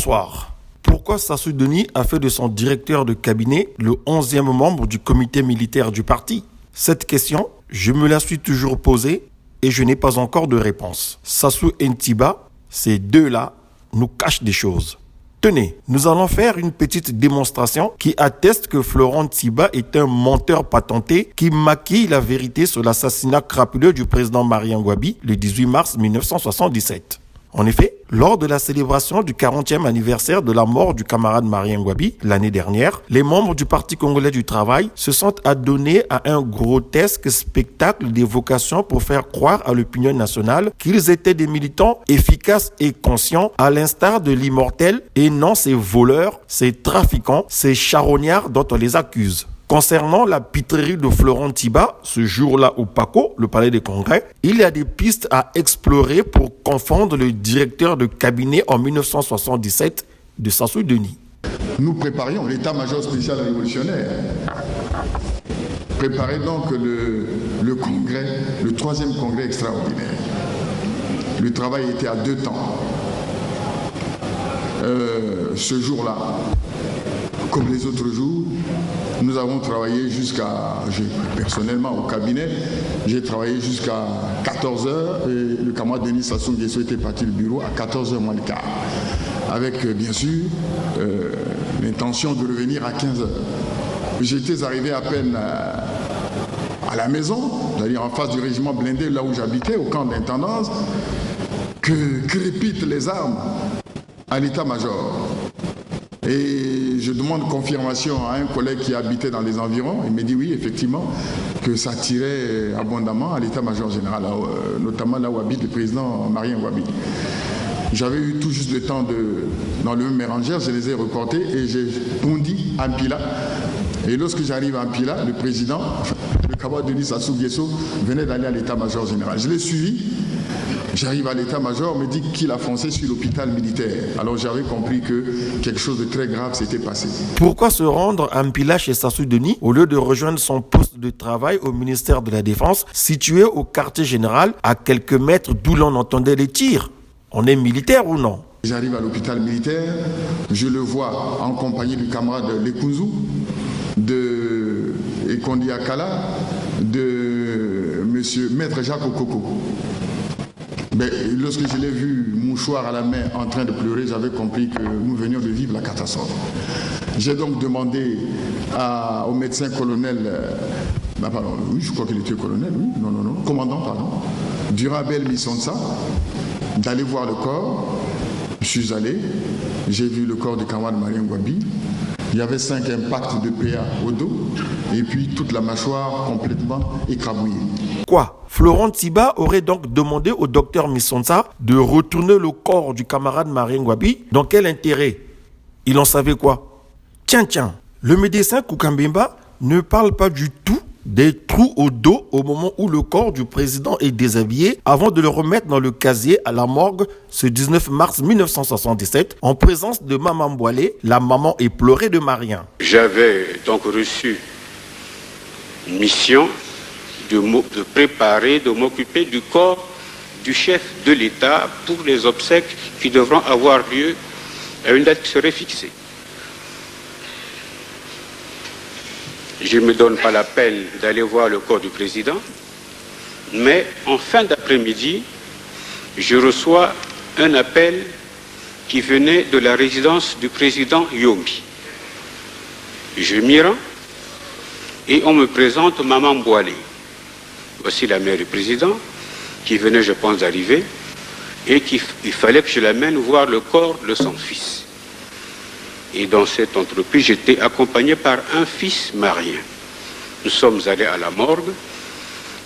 Bonsoir. Pourquoi Sassou Denis a fait de son directeur de cabinet le 11e membre du comité militaire du parti? Cette question, je me la suis toujours posée et je n'ai pas encore de réponse. Sassou et Ntiba, ces deux-là, nous cachent des choses. Tenez, nous allons faire une petite démonstration qui atteste que Florent Ntiba est un menteur patenté qui maquille la vérité sur l'assassinat crapuleux du président Marien Ngouabi le 18 mars 1977. En effet, lors de la célébration du 40e anniversaire de la mort du camarade Marien Ngouabi l'année dernière, les membres du Parti congolais du travail se sont adonnés à un grotesque spectacle d'évocation pour faire croire à l'opinion nationale qu'ils étaient des militants efficaces et conscients, à l'instar de l'immortel, et non ces voleurs, ces trafiquants, ces charognards dont on les accuse. Concernant la pitrerie de Florent Ntiba, ce jour-là au PACO, le palais des congrès, il y a des pistes à explorer pour confondre le directeur de cabinet en 1977 de Sassou Denis. Nous préparions l'état-major spécial révolutionnaire. Préparait donc le congrès, le 3e congrès extraordinaire. Le travail était à 2 temps. Ce jour-là, comme les autres jours, nous avons travaillé personnellement au cabinet, j'ai travaillé jusqu'à 14h et le camarade Denis Sassou Nguesso était parti du bureau à 14h moins le quart. Avec bien sûr l'intention de revenir à 15h. J'étais arrivé à peine à la maison, c'est-à-dire en face du régiment blindé, là où j'habitais, au camp d'intendance, que crépitent les armes à l'état-major. Et je demande confirmation à un collègue qui habitait dans les environs. Il me dit oui, effectivement, que ça tirait abondamment à l'état-major général, notamment là où habite le président Marien Ngouabi. J'avais eu tout juste le temps dans le même mérangère, je les ai reportés et j'ai bondi à Mpila. Et lorsque j'arrive à Mpila, le président, le camarade Denis Sassou Nguesso, venait d'aller à l'état-major général. Je l'ai suivi. J'arrive à l'état-major, on me dit qu'il a foncé sur l'hôpital militaire. Alors j'avais compris que quelque chose de très grave s'était passé. Pourquoi se rendre à Mpila chez Sassou Denis au lieu de rejoindre son poste de travail au ministère de la Défense, situé au quartier général, à quelques mètres d'où l'on entendait les tirs? On est militaire ou non? J'arrive à l'hôpital militaire, je le vois en compagnie du camarade Lekunzu, de Ekondi Akala, de monsieur Maître Jacques Okoko. Mais lorsque je l'ai vu, mouchoir à la main, en train de pleurer, j'avais compris que nous venions de vivre la catastrophe. J'ai donc demandé au médecin colonel, oui, je crois qu'il était colonel, oui, commandant, Durabel Missonsa, d'aller voir le corps. Je suis allé, j'ai vu le corps du camarade Marien Ngouabi. Il y avait 5 impacts de PA au dos et puis toute la mâchoire complètement écrabouillée. Quoi? Florent Ntiba aurait donc demandé au docteur Missonsa de retourner le corps du camarade Marien Ngouabi. Dans quel intérêt? Il en savait quoi? Tiens, le médecin Koukambemba ne parle pas du tout des trous au dos au moment où le corps du président est déshabillé avant de le remettre dans le casier à la morgue ce 19 mars 1977 en présence de Maman Boilé, la maman éplorée de Marien. J'avais donc reçu une mission de préparer, de m'occuper du corps du chef de l'État pour les obsèques qui devront avoir lieu à une date qui serait fixée. Je ne me donne pas la peine d'aller voir le corps du président, mais en fin d'après-midi, je reçois un appel qui venait de la résidence du président Yombi. Je m'y rends et on me présente Maman Boilé. Voici la mère du président qui venait, je pense, d'arriver et il fallait que je l'amène voir le corps de son fils. Et dans cette entreprise, j'étais accompagné par un fils Marien. Nous sommes allés à la morgue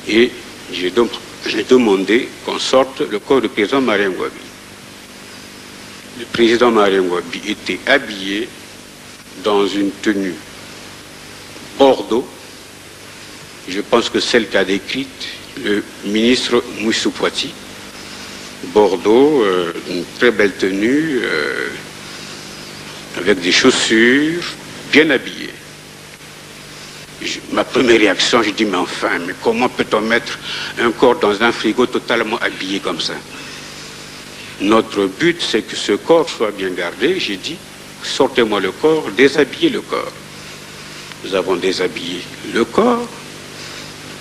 et j'ai demandé qu'on sorte le corps du président Marien Ngouabi. Le président Marien Ngouabi était habillé dans une tenue bordeaux. Je pense que celle qu'a décrite le ministre Moussou Poiti. Bordeaux, une très belle tenue, avec des chaussures, bien habillé. Ma première réaction, je dis, mais enfin, comment peut-on mettre un corps dans un frigo totalement habillé comme ça? Notre but, c'est que ce corps soit bien gardé. J'ai dit, sortez-moi le corps, déshabillez le corps. Nous avons déshabillé le corps,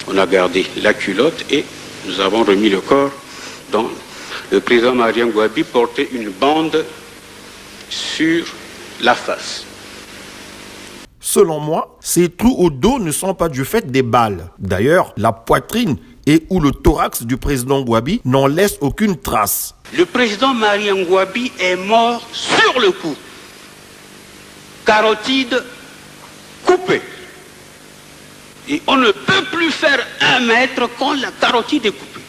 on a gardé la culotte et nous avons remis le corps dans... Le président Marien Ngouabi portait une bande sur la face. Selon moi, ces trous au dos ne sont pas du fait des balles. D'ailleurs, la poitrine et ou le thorax du président Ngouabi n'en laissent aucune trace. Le président Marien Ngouabi est mort sur le coup. Carotide coupée. Et on ne peut plus faire 1 mètre quand la carotide est coupée.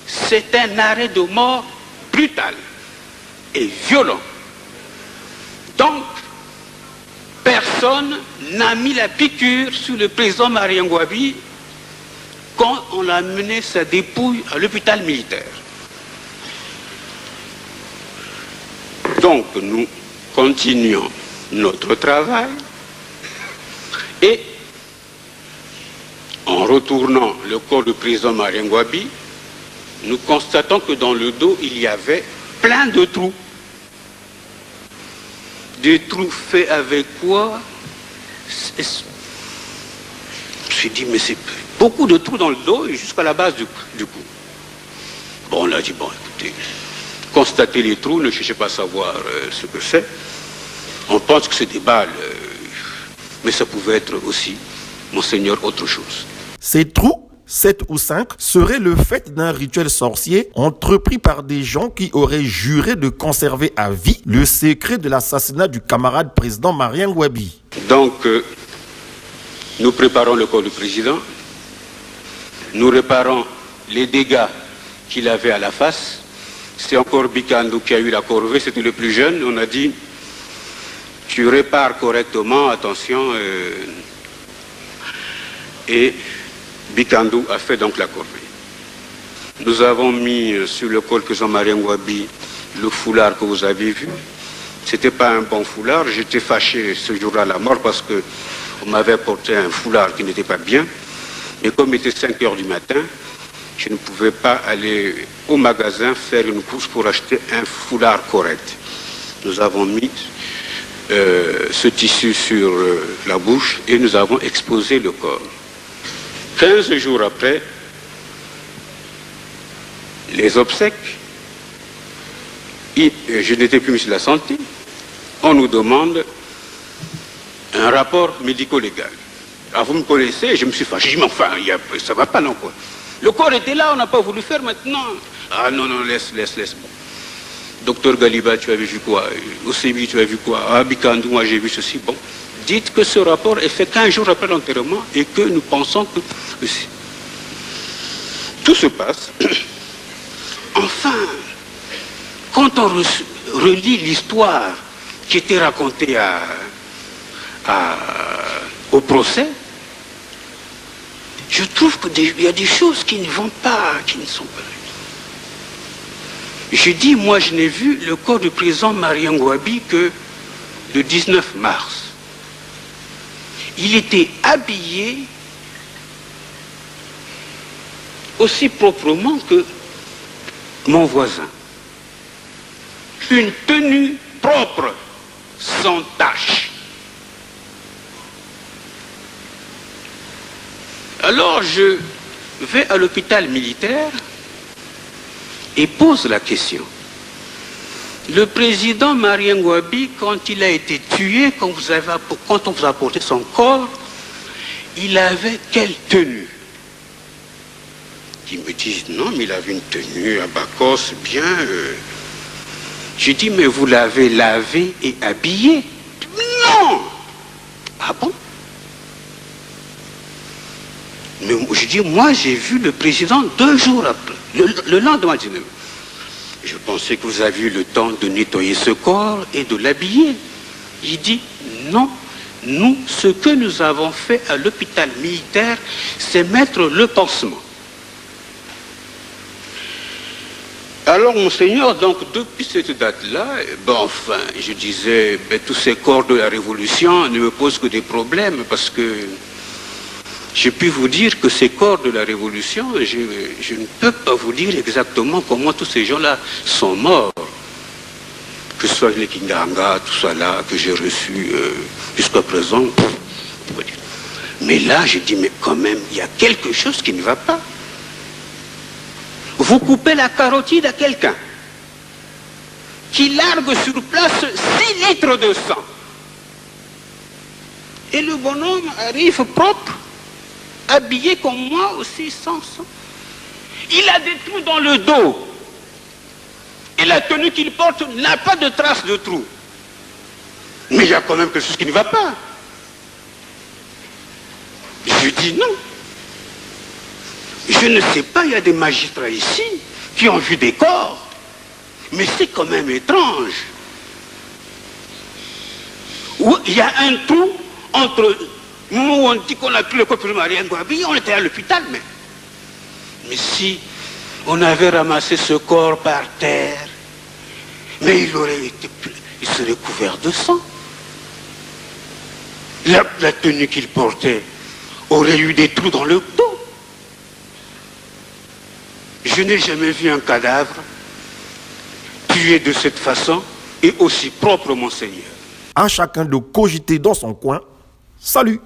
C'est un arrêt de mort brutal et violent. Donc, personne n'a mis la piqûre sur le président Marien Ngouabi quand on a mené sa dépouille à l'hôpital militaire. Donc, nous continuons notre travail et en retournant le corps du président Marien Ngouabi, nous constatons que dans le dos, il y avait plein de trous. Des trous faits avec quoi? Je me suis dit, mais c'est beaucoup de trous dans le dos et jusqu'à la base du cou. Bon, on a dit, bon, écoutez, constatez les trous, ne cherchez pas à savoir ce que c'est. On pense que c'est des balles, mais ça pouvait être aussi, monseigneur, autre chose. Ces trous, 7 ou 5, seraient le fait d'un rituel sorcier entrepris par des gens qui auraient juré de conserver à vie le secret de l'assassinat du camarade président Marien Ngouabi. Donc, nous préparons le corps du président, nous réparons les dégâts qu'il avait à la face. C'est encore Bikandou qui a eu la corvée, c'était le plus jeune. On a dit, tu répares correctement, attention, et Bikandou a fait donc la corvée. Nous avons mis sur le corps de Jean-Marie Ngouabi le foulard que vous avez vu. C'était pas un bon foulard. J'étais fâché ce jour-là à la mort parce que on m'avait porté un foulard qui n'était pas bien. Mais comme il était 5 heures du matin, je ne pouvais pas aller au magasin faire une course pour acheter un foulard correct. Nous avons mis ce tissu sur la bouche et nous avons exposé le corps. 15 jours après, les obsèques, je n'étais plus ministre de la Santé, on nous demande un rapport médico-légal. Alors vous me connaissez, je me suis fâché, je dis, mais enfin, ça va pas non quoi. Le corps était là, on n'a pas voulu faire maintenant. Ah non, non, laisse. Bon. Docteur Galiba, tu as vu quoi? Osebi, tu as vu quoi? Ah, Bikandou, moi j'ai vu ceci. Bon. Dites que ce rapport est fait 15 jours après l'enterrement et que nous pensons que tout se passe. Enfin, quand on relit l'histoire qui était racontée au procès, je trouve qu'il y a des choses qui ne vont pas, qui ne sont pas. Je dis, moi je n'ai vu le corps du président Marien Ngouabi que le 19 mars. Il était habillé aussi proprement que mon voisin. Une tenue propre, sans tache. Alors je vais à l'hôpital militaire et pose la question. Le président Marien Ngouabi, quand il a été tué, quand on vous a apporté son corps, il avait quelle tenue? Ils me disent, non, mais il avait une tenue à Bacos, bien. Je dis, mais vous l'avez lavé et habillé? Non! Ah bon? Mais je dis, moi j'ai vu le président 2 jours après, le lendemain. Je pensais que vous aviez eu le temps de nettoyer ce corps et de l'habiller. Il dit, non, nous, ce que nous avons fait à l'hôpital militaire, c'est mettre le pansement. Alors, monseigneur, donc, depuis cette date-là, enfin, je disais, tous ces corps de la Révolution ne me posent que des problèmes parce que Je puis vous dire que ces corps de la Révolution, je ne peux pas vous dire exactement comment tous ces gens-là sont morts. Que ce soit les Kinganga, tout ça là, que j'ai reçu jusqu'à présent. Mais là, j'ai dit, mais quand même, il y a quelque chose qui ne va pas. Vous coupez la carotide à quelqu'un qui largue sur place 6 litres de sang. Et le bonhomme arrive propre, habillé comme moi aussi, sans sang. Il a des trous dans le dos. Et la tenue qu'il porte n'a pas de traces de trous. Mais il y a quand même quelque chose qui ne va pas. Je dis non. Je ne sais pas, il y a des magistrats ici qui ont vu des corps. Mais c'est quand même étrange. Où il y a un trou entre le moment où on dit qu'on a pris le corps de Marianne Gouabi, on était à l'hôpital, mais si on avait ramassé ce corps par terre, mais il serait couvert de sang. La tenue qu'il portait aurait eu des trous dans le dos. Je n'ai jamais vu un cadavre tué de cette façon et aussi propre, monseigneur. À chacun de cogiter dans son coin. Salut!